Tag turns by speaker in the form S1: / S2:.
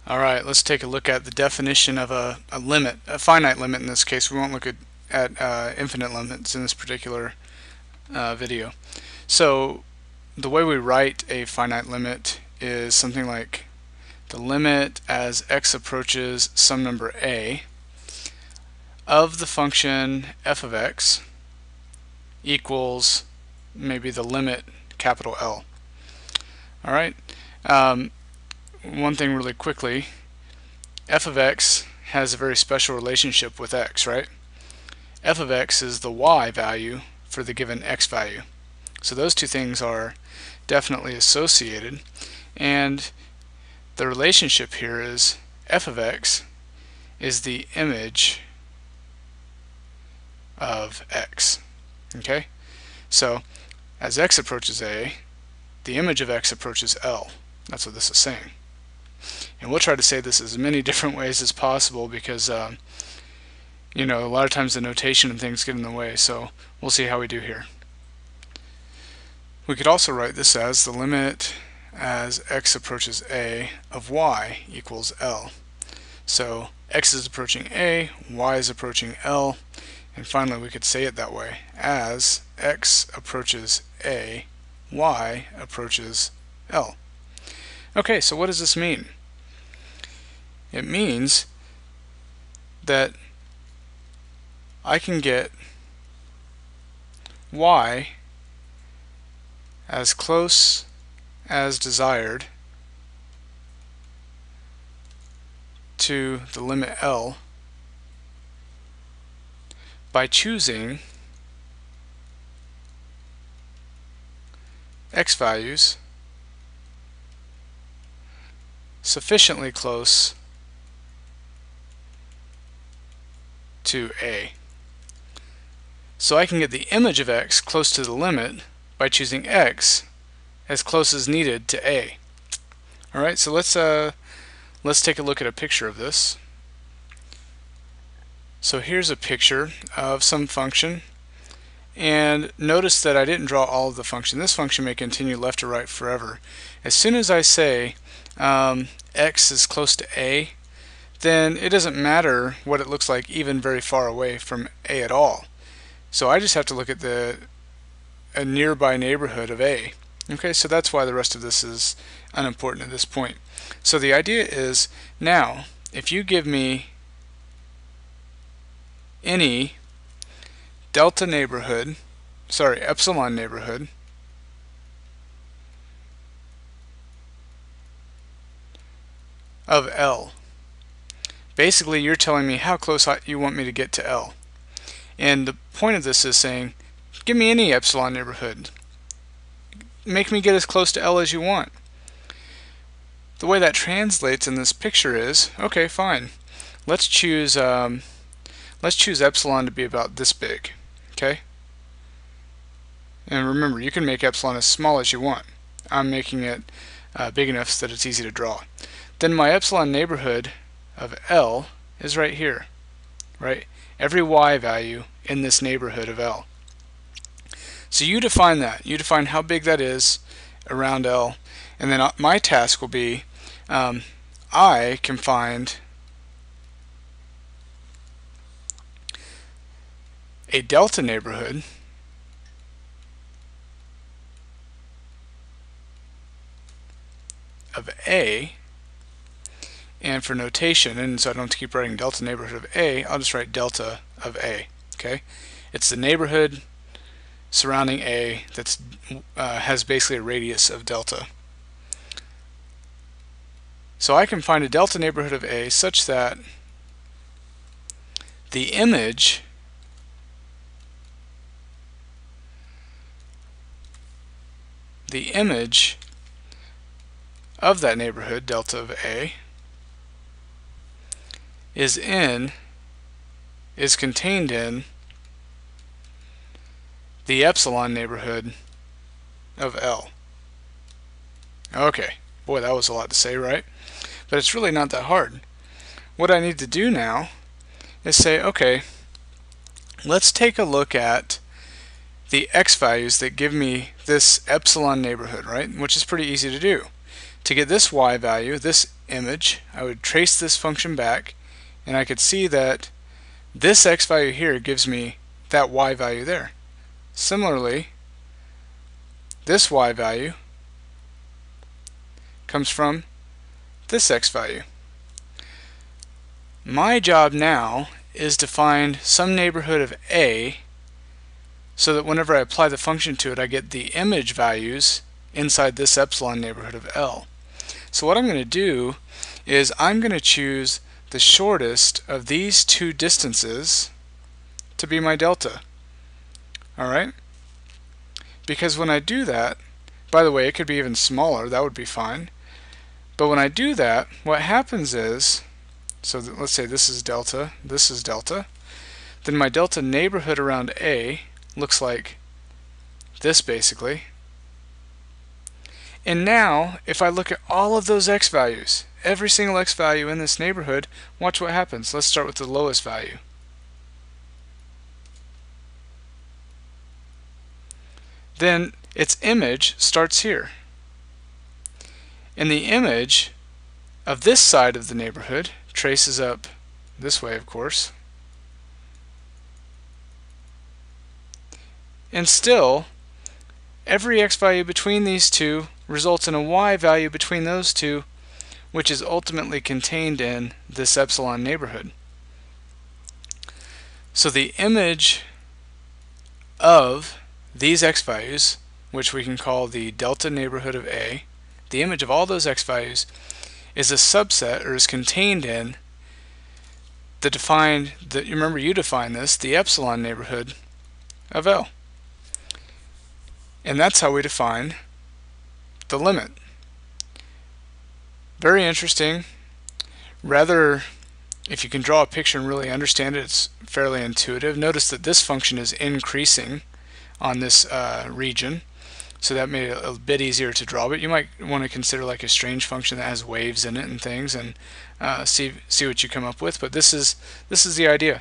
S1: Alright, let's take a look at the definition of a limit, a finite limit in this case. We won't look at infinite limits in this particular video. So the way we write a finite limit is something like the limit as x approaches some number a of the function f of x equals maybe the limit capital L. Alright, one thing really quickly, f of x has a very special relationship with x, right? F of x is the y value for the given x value. So those two things are definitely associated, and the relationship here is f of x is the image of x. Okay? So as x approaches a, the image of x approaches L. That's what this is saying. And we'll try to say this as many different ways as possible because you know, a lot of times the notation and things get in the way, so we'll see how we do here. We could also write this as the limit as x approaches a of y equals L. So x is approaching a, y is approaching L, and finally we could say it that way: as x approaches a, y approaches L. Okay, so what does this mean? It means that I can get y as close as desired to the limit L by choosing x values sufficiently close to a. So I can get the image of x close to the limit by choosing x as close as needed to a. Alright, so let's take a look at a picture of this. So here's a picture of some function, and notice that I didn't draw all of the function. This function may continue left to right forever. As soon as I say x is close to a, then it doesn't matter what it looks like even very far away from a at all. So I just have to look at a nearby neighborhood of a. Okay, so that's why the rest of this is unimportant at this point. So the idea is, now if you give me any delta neighborhood, sorry, epsilon neighborhood of L, basically you're telling me how close you want me to get to L. And the point of this is saying, give me any epsilon neighborhood. Make me get as close to L as you want. The way that translates in this picture is, okay, fine. Let's choose epsilon to be about this big. Okay? And remember, you can make epsilon as small as you want. I'm making it big enough so that it's easy to draw. Then my epsilon neighborhood of L is right here, right? Every y value in this neighborhood of L. So you define that. You define how big that is around L, and then my task will be I can find a delta neighborhood of A, and for notation, and so I don't have to keep writing delta neighborhood of A, I'll just write delta of A. Okay, it's the neighborhood surrounding A that's has basically a radius of delta. So I can find a delta neighborhood of A such that the image of that neighborhood, delta of A, is contained in the epsilon neighborhood of L. Okay, boy, that was a lot to say, right? But it's really not that hard. What I need to do now is say, okay, let's take a look at the x values that give me this epsilon neighborhood, right? Which is pretty easy to do. to get this y value, this image, I would trace this function back, and I could see that this x value here gives me that y value there. Similarly, this y value comes from this x value. My job now is to find some neighborhood of A so that whenever I apply the function to it, I get the image values inside this epsilon neighborhood of L. So what I'm going to do is I'm going to choose the shortest of these two distances to be my delta. Alright? Because when I do that, by the way, it could be even smaller, that would be fine. But when I do that, what happens is, so let's say this is delta, then my delta neighborhood around A looks like this basically. And now, if I look at all of those x values, every single x value in this neighborhood, watch what happens. Let's start with the lowest value. Then its image starts here. And the image of this side of the neighborhood traces up this way, of course. And still, every x value between these two results in a y value between those two, which is ultimately contained in this epsilon neighborhood. So the image of these x values, which we can call the delta neighborhood of A, the image of all those x values is a subset, or is contained in the defined, remember you defined this, the epsilon neighborhood of L. And that's how we define the limit. Very interesting. Rather, if you can draw a picture and really understand it, it's fairly intuitive. Notice that this function is increasing on this region, so that made it a bit easier to draw. But you might want to consider like a strange function that has waves in it and things, and see what you come up with. But this is the idea.